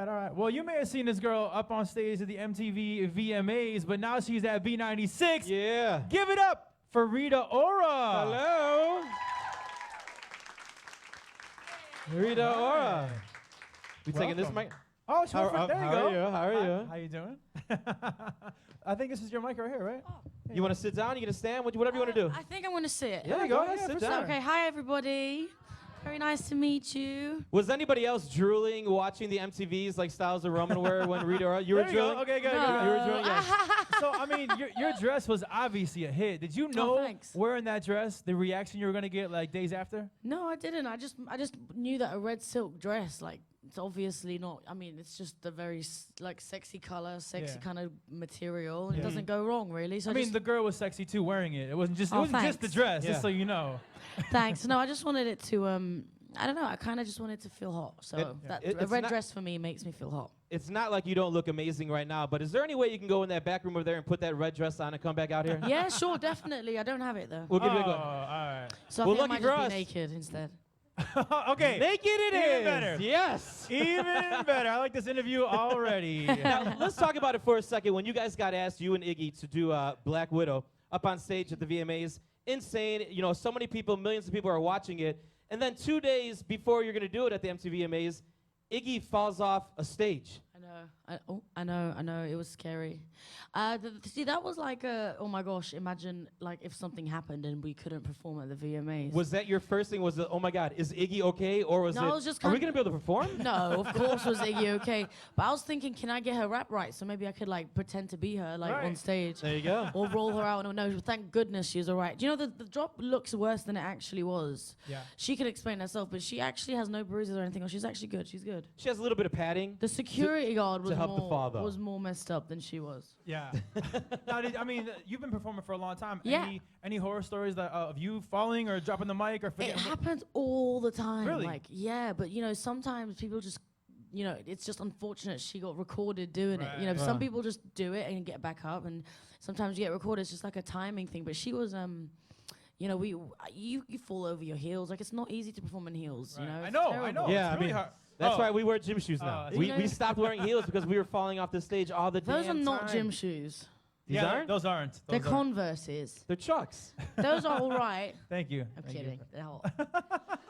All right. Well, you may have seen this girl up on stage at the MTV VMAs, but now she's at B96. Yeah. Give it up for Rita Ora. Hello. Rita Ora. We taking this mic? Oh, sure. There you go. How are you? How you doing? I think this is your mic right here, right? Oh. You want to sit down? You gonna stand? Whatever you want to do. I think I'm going to sit. There you go. Yeah, sit down. Okay, hi everybody. Very nice to meet you. Was anybody else drooling watching the MTVs like Styles of Roman were when Rita Ora? You were drooling? Okay, good. No. You were drooling? Yes. So, I mean, your dress was obviously a hit. Did you know thanks. wearing that dress, the reaction you were going to get like days after? No, I didn't. I just knew that a red silk dress, like, it's obviously not, I mean, it's just a very like sexy color, sexy kind of material. It doesn't go wrong, really. So I mean, the girl was sexy too wearing it. It wasn't just, thanks. the dress, Yeah. just so you know. Thanks. No, I just wanted it to, I don't know, I kind of just wanted to feel hot. So a red dress for me makes me feel hot. It's not like you don't look amazing right now, but is there any way you can go in that back room over there and put that red dress on and come back out here? Yeah, sure, definitely. I don't have it though. We'll give you a go. All right. So Well, I think I lucky might for just us. be naked instead. Okay. Naked it Even is. better. Yes. Even better. I like this interview already. Now, let's talk about it for a second. When you guys got asked, you and Iggy, to do Black Widow up on stage at the VMAs, insane. You know, so many people, millions of people are watching it. And then 2 days before you're going to do it at the MTV VMAs, Iggy falls off a stage. I know. It was scary. See, that was like oh my gosh, imagine like if something happened and we couldn't perform at the VMAs. Was that your first thing? Was it, oh my God, is Iggy okay? Or was No, it, I was just are we kind going to be able to perform? No, of course was Iggy okay. But I was thinking, can I get her rap right? So maybe I could like pretend to be her like on stage. There you go. Or roll her out. No, thank goodness she's all right. Do you know the drop looks worse than it actually was? Yeah. She can explain herself, but she actually has no bruises or anything. She's actually good. She's good. She has a little bit of padding. The security guard was help the fall, though. was more messed up than she was. Yeah. Now, I mean, you've been performing for a long time. Yeah. Any horror stories that of you falling or dropping the mic or It forgetting? happens all the time. Really? Like, yeah, but you know, sometimes people just, you know, it's just unfortunate she got recorded doing it. You know, some people just do it and get back up, and sometimes you get recorded. It's just like a timing thing. But she was, you know, you fall over your heels. Like, it's not easy to perform in heels. You know, I It's know. terrible. Yeah, It's I really mean, hard. that's why we wear gym shoes now. Oh, We you know- stopped wearing heels because we were falling off the stage all the Those are damn not time. gym shoes. These aren't? Those aren't. They're Those aren't. Converses. They're Chucks. Those are all right. Thank you. I'm Thank you. kidding. They're hot.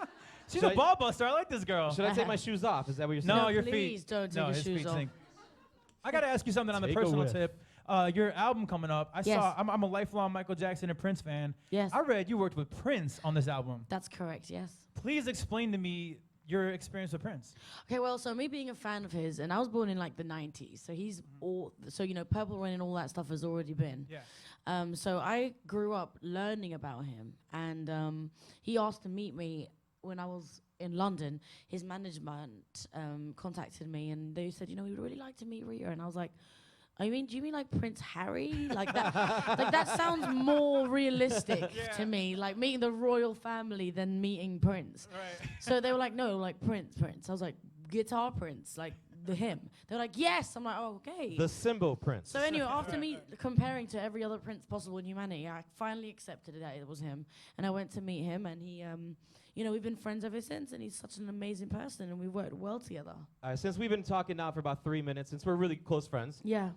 She's Should a I- ball buster. I like this girl. Should I take my shoes off? Is that what you're saying? No, No, your feet. please don't take no, your his shoes feet off. stink. I got to ask you something on the Take a personal whiff. tip. Your album coming up. I Yes. saw. I'm a lifelong Michael Jackson and Prince fan. Yes. I read you worked with Prince on this album. That's correct, yes. Please explain to me your experience with Prince. Okay, well, so me being a fan of his, and I was born in like the 90s, so he's so you know, Purple Rain and all that stuff has already been. Yeah. So I grew up learning about him, and he asked to meet me when I was in London. His management contacted me, and they said, you know, we'd really like to meet Rita, and I was like, do you mean like Prince Harry? Like that, like that sounds more realistic to me, like meeting the royal family than meeting Prince. Right. So they were like, no, like Prince. I was like, Guitar Prince, like him. They're like, yes. I'm like, oh, okay. The symbol Prince. So anyway, after me comparing to every other Prince possible in humanity, I finally accepted that it was him, and I went to meet him, and he, you know, we've been friends ever since, and he's such an amazing person, and we worked well together. All right, since we've been talking now for about 3 minutes, since we're really close friends, Yeah.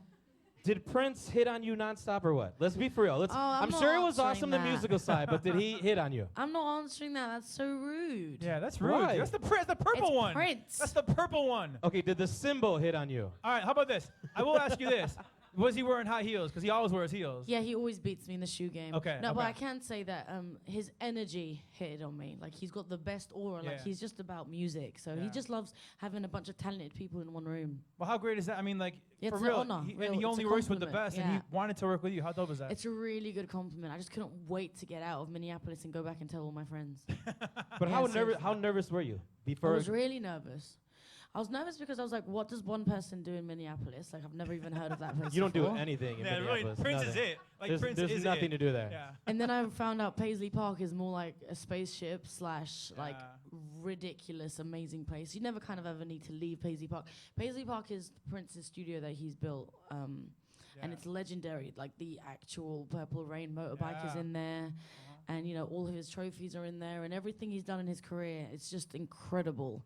did Prince hit on you nonstop or what? Let's be for real. I'm I'm not sure it was answering awesome, the that. musical side, but did he hit on you? I'm not answering that. That's so rude. Yeah, that's rude. Why? That's the Prince, the purple It's one. Prince. That's the purple one. Okay, did the symbol hit on you? All right, how about this? I will ask you this. Was he wearing high heels? Because he always wears heels. Yeah, he always beats me in the shoe game. Okay, No, but okay. I can say that his energy hit on me. Like, he's got the best aura. Like, Yeah. he's just about music. So he Yeah. just loves having a bunch of talented people in one room. Well, how great is that? I mean, like, It's for an real. honor, And real, he it's a only works with the compliment, best, and he yeah. wanted to work with you. How dope is that? It's a really good compliment. I just couldn't wait to get out of Minneapolis and go back and tell all my friends. But Yeah, how seriously. nervous were you I before? was really nervous. I was nervous because I was like, what does one person do in Minneapolis? Like, I've never even heard of that place You don't do before. anything in yeah, really. Minneapolis. Prince is nothing. it. Like, There's, Prince there's is nothing it. to do there. Yeah. And then I found out Paisley Park is more like a spaceship slash like Yeah. ridiculous, amazing place. You never kind of ever need to leave Paisley Park. Paisley Park is Prince's studio that he's built, and Yeah. it's legendary. Like the actual Purple Rain motorbike is Yeah. in there, and you know all of his trophies are in there, and everything he's done in his career. It's just incredible.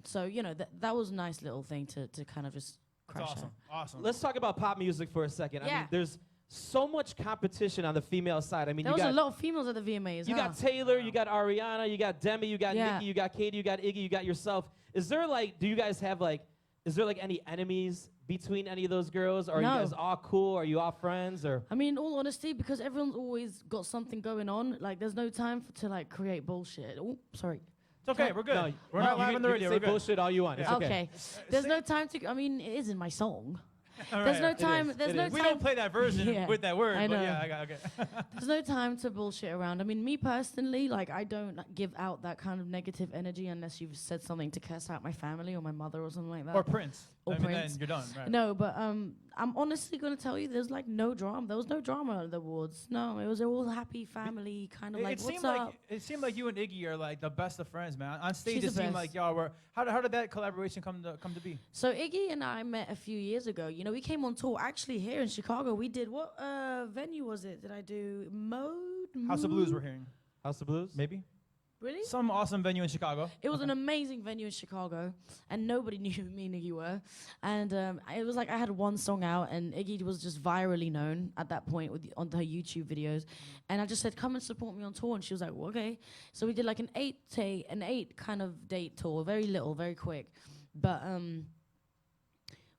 So you know that was a nice little thing to kind of just crash That's awesome. at. Awesome. Let's talk about pop music for a second. I Yeah. mean, there's so much competition on the female side. I mean, There you was got a lot of females at the VMAs. you huh? got Taylor, you got Ariana, you got Demi, you got Yeah. Nicki, you got Katie, you got Iggy, you got yourself. Is there like, do you guys have like, is there like any enemies between any of those girls? Or are No. you guys all cool? Are you all friends? Or I mean, in all honesty, because everyone's always got something going on. Like, there's no time to like create bullshit. Oh, sorry. It's okay. We're good. No, We're not you live can- on the you can radio. say We're good. bullshit all you want. It's okay. Okay. There's no time to. I mean, it is in my song. All There's right. no time. is, There's it no is. We time. don't play that version Yeah, with that word, I but know. yeah, I got okay. There's no time to bullshit around. I mean, me personally, like, I don't give out that kind of negative energy unless you've said something to curse out my family or my mother or something like that. Or Prince. Or I mean, Prince. then you're done. Right. No, but I'm honestly gonna tell you, there's like no drama. There was no drama at the awards. No, it was all happy family kind of like. It What's seemed up? like it seemed like you and Iggy are like the best of friends, man. On stage, She's it the seemed best. like y'all were. How did that collaboration come to be? So Iggy and I met a few years ago. You know, we came on tour actually here in Chicago. We did what venue was it? Did I do House of Blues, we're hearing. House of Blues? Maybe Really? some awesome venue in Chicago. It was Okay. an amazing venue in Chicago, and nobody knew who me and Iggy were. And it was like I had one song out, and Iggy was just virally known at that point on her YouTube videos. And I just said, "Come and support me on tour," and she was like, well, "Okay." So we did like an eight kind of date tour, very little, very quick, but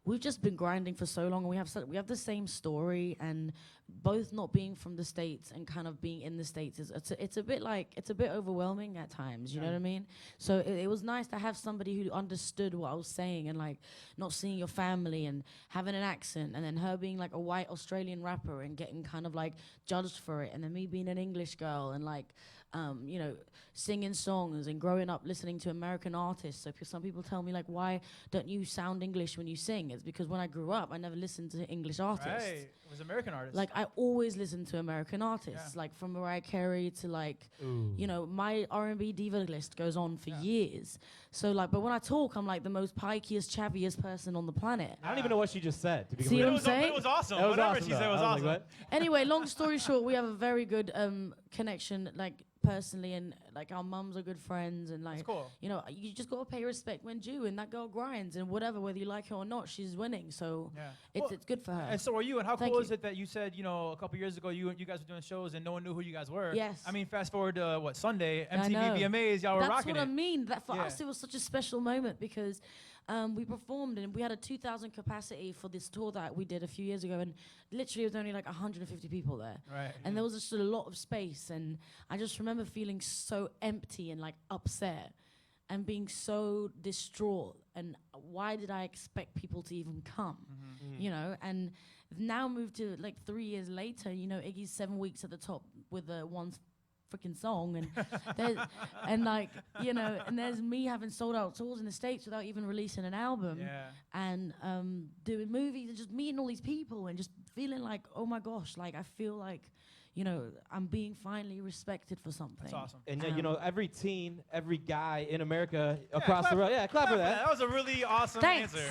we've just been grinding for so long, and we have the same story, and both not being from the States and kind of being in the States it's a bit overwhelming at times, you know what I mean? So it was nice to have somebody who understood what I was saying, and like not seeing your family and having an accent, and then her being like a white Australian rapper and getting kind of like judged for it, and then me being an English girl and like you know, singing songs and growing up listening to American artists. So some people tell me like, why don't you sound English when you sing? It's because when I grew up, I never listened to English artists. Right, it was American artists. Like I always listened to American artists, Yeah. like from Mariah Carey to like, you know, my R&B diva list goes on for years. So like, but when I talk, I'm like the most pikiest, chavviest person on the planet. I don't even know what she just said. To be See completely what I'm But saying? it was awesome. That was Whatever awesome, she said though. was I awesome. like, what? Anyway, long story short, we have a very good connection, like personally, and like our mums are good friends, and like That's cool. you know, you just gotta pay respect when due, and that girl grinds, and whatever, whether you like her or not, she's winning, so Yeah. it's Well, it's good for her. And so are you. And how Thank cool you. is it that you said, you know, a couple years ago you guys were doing shows and no one knew who you guys were? Yes. I mean, fast forward to what, Sunday, I MTV know. VMAs, y'all were That's rocking what I it. mean. That for Yeah. us, it was such a special moment because we performed and we had a 2,000 capacity for this tour that we did a few years ago, and literally it was only like 150 people there. Right. And there was just a lot of space, and I just remember feeling so empty and like upset and being so distraught, and why did I expect people to even come? You know, and now moved to like 3 years later, you know, Iggy's 7 weeks at the top with one freaking song, and and like, you know, and there's me having sold out tours in the States without even releasing an album, Yeah. and doing movies and just meeting all these people and just feeling like, oh my gosh, like I feel like, you know, I'm being finally respected for something. That's awesome. And you know, every teen, every guy in America Yeah, across the world, yeah, clap for that. That was a really awesome Thanks. answer.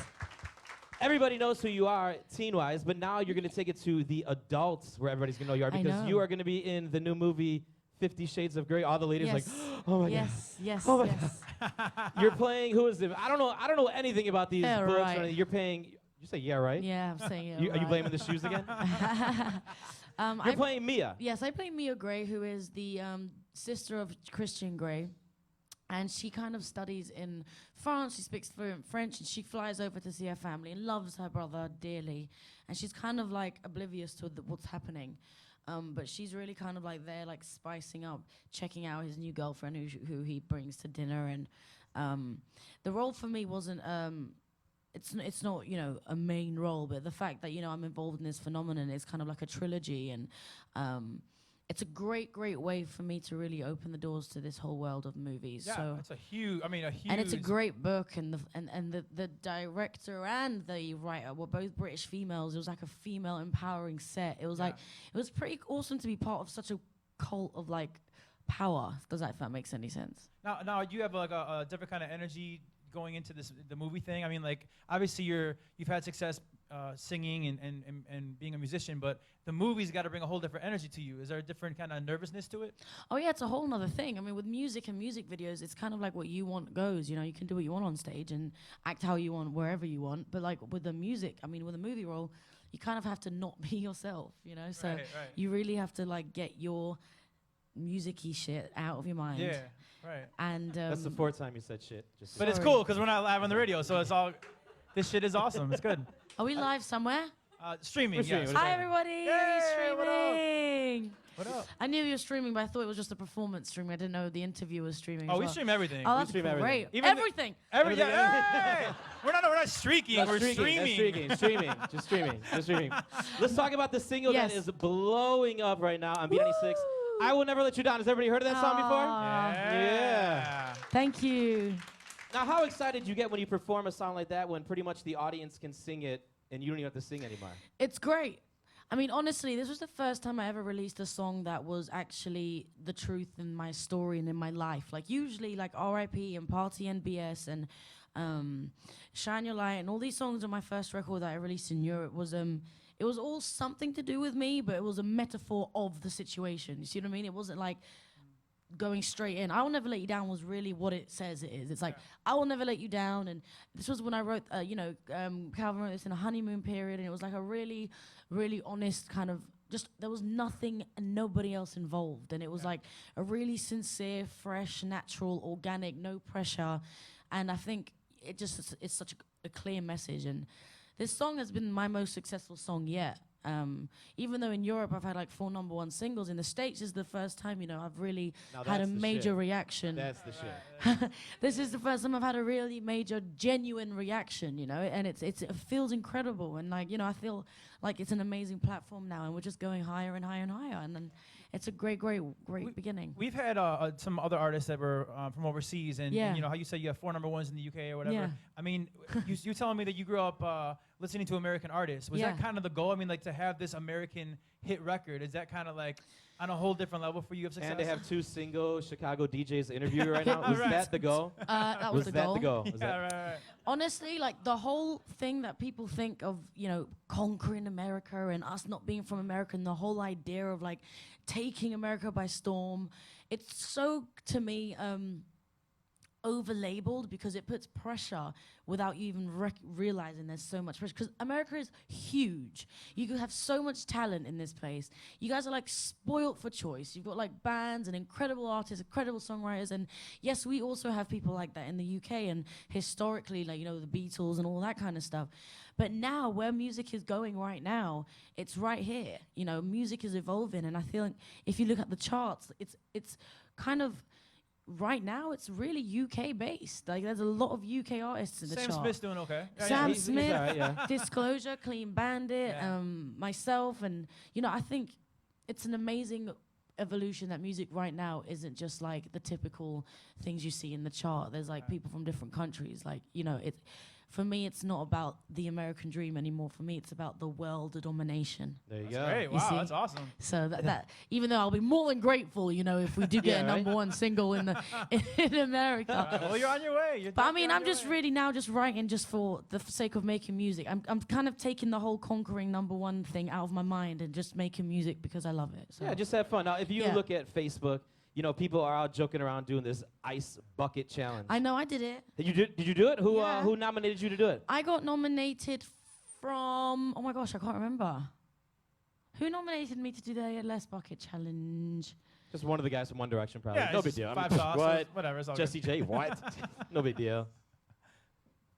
Everybody knows who you are teen-wise, but now you're going to take it to the adults where everybody's going to know you are, I because know. you are going to be in the new movie 50 Shades of Grey. All the ladies Yes. like, oh my Yes, yes, Oh my yes. God. You're playing, who is it? I don't know anything about these Yeah, books. right. Or anything. You're paying, you say yeah, right? Yeah, I'm saying it. Are you right. blaming the shoes again? I You're playing Mia. Yes, I play Mia Gray, who is the sister of Christian Grey. And she kind of studies in France. She speaks fluent French, and she flies over to see her family and loves her brother dearly. And she's kind of like oblivious to what's happening. But she's really kind of like there, like spicing up, checking out his new girlfriend who he brings to dinner. And the role for me wasn't, it's not, you know, a main role, but the fact that, you know, I'm involved in this phenomenon is kind of like a trilogy. And it's a great way for me to really open the doors to this whole world of movies. Yeah, So it's a huge, and it's a great book, and the director and the writer were both British females. It was like a female empowering set. It was like, it was pretty awesome to be part of such a cult of like power. Does that, if that makes any sense? Now you have like a different kind of energy going into the movie thing. I mean, like obviously you've had success singing and being a musician, but the movie's got to bring a whole different energy to you. Is there a different kind of nervousness to it? Oh yeah, it's a whole nother thing. I mean, with music and music videos, it's kind of like what you want goes. You know, you can do what you want on stage and act how you want wherever you want. But like with the music, I mean, with a movie role, you kind of have to not be yourself. You know, so Right. you really have to like get your music-y shit out of your mind. Yeah, right. And That's the fourth time you said shit. Just But it's cool because we're not live on the radio, so it's all. This shit is awesome. It's good. are we live somewhere? Streaming. We're streaming. Yes. Hi everybody, Yay, what up? streaming. What up? I knew you were streaming, but I thought it was just a performance streaming. I didn't know the interview was streaming. Oh, as we well. stream everything. Oh, that's stream great. everything. Even the- Everything. Everything. Hey! We're not streaking. No, we're streaming. Just streaming. Let's talk about the single Yes. that is blowing up right now on B96. Woo! I Will Never Let You Down. Has everybody heard of that song before? Aw. Yeah. Thank you. Now, how excited do you get when you perform a song like that when pretty much the audience can sing it and you don't even have to sing anymore? It's great. I mean, honestly, this was the first time I ever released a song that was actually the truth in my story and in my life. Like, usually, like R.I.P. and Party NBS and Shine Your Light and all these songs on my first record that I released in Europe was, it was all something to do with me, but it was a metaphor of the situation. You see what I mean? It wasn't like going straight in. I Will Never Let You Down was really what it says it is. It's like, I will never let you down. And this was when I wrote, Calvin wrote this in a honeymoon period, and it was like a really, really honest kind of, just, there was nothing and nobody else involved. And it was like a really sincere, fresh, natural, organic, no pressure. And I think it just, it's such a clear message. And this song has been my most successful song yet. Even though in Europe I've had like 4 #1 singles, in the States is the first time, you know, I've really Now had a that's the major shit. reaction. That's the shit. This is the first time I've had a really major, genuine reaction, you know, and it feels incredible. And like, you know, I feel like it's an amazing platform now, and we're just going higher and higher and higher. And then it's a great beginning. We've had some other artists that were from overseas, and you know how you say you have 4 #1s in the UK or whatever. Yeah. I mean, you telling me that you grew up listening to American artists. Was that kind of the goal? I mean, like to have this American hit record, is that kind of like on a whole different level for you of success? And to have 2 single Chicago DJs interview right now. Was Right. that the goal? That was the goal. Was Yeah, that- right. Honestly, like the whole thing that people think of, you know, conquering America and us not being from America, and the whole idea of like taking America by storm, it's so, to me, over-labeled because it puts pressure without you even realizing there's so much pressure. Because America is huge. You could have so much talent in this place. You guys are like spoilt for choice. You've got like bands and incredible artists, incredible songwriters, and yes, we also have people like that in the UK and historically, like, you know, the Beatles and all that kind of stuff. But now, where music is going right now, it's right here. You know, music is evolving, and I feel like if you look at the charts, it's kind of, right now, it's really UK based. Like, there's a lot of UK artists in the Sam chart. Smith's doing okay. Sam he's Smith, all right, yeah. Disclosure, Clean Bandit, Yeah. myself, and you know, I think it's an amazing evolution that music right now isn't just like the typical things you see in the chart. There's like people from different countries. Like, you know, it. For me, it's not about the American dream anymore. For me, it's about the world domination. There you That's go. great. You Wow, see? that's awesome. So that even though I'll be more than grateful, you know, if we do get Yeah, a right? #1 single in the in America. Well, you're on your way. You're But I definitely mean, on I'm your just way. really now just writing just for the sake of making music. I'm kind of taking the whole conquering #1 thing out of my mind and just making music because I love it. So. Yeah, just have fun. Now, if you Yeah. look at Facebook, you know, people are out joking around doing this ice bucket challenge. I know I did it. Did you do it? Yeah. Who nominated you to do it? I got nominated from, oh my gosh, I can't remember. Who nominated me to do the Less Bucket Challenge? Just one of the guys from One Direction, probably. Yeah, No it's big just deal. I 5 mean, sauce, what? whatever. It's all Jesse good. J, what? No big deal.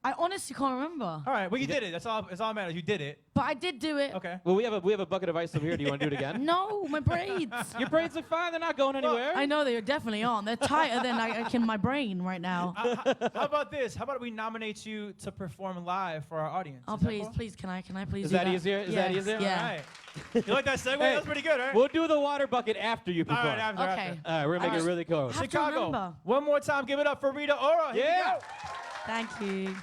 I honestly can't remember. All right, well, you did it. That's all that matters. You did it. But I did do it. Okay. Well, we have a bucket of ice over here. Do you want to do it again? No, my braids. Your braids are fine. They're not going anywhere. I know they definitely aren't. They're tighter than I can my brain right now. How about this? How about we nominate you to perform live for our audience? Oh, Is that please, cool? please, can I please Is do that easier? Is that Yeah, easier? Yeah. All right. You like that segue? Hey, That's pretty good, right? We'll do the water bucket after you all perform. right, after. Okay. All right, we're gonna make it really cool. Have to Chicago. remember. One more time, give it up for Rita Ora. Here we Yeah. go. Thank you.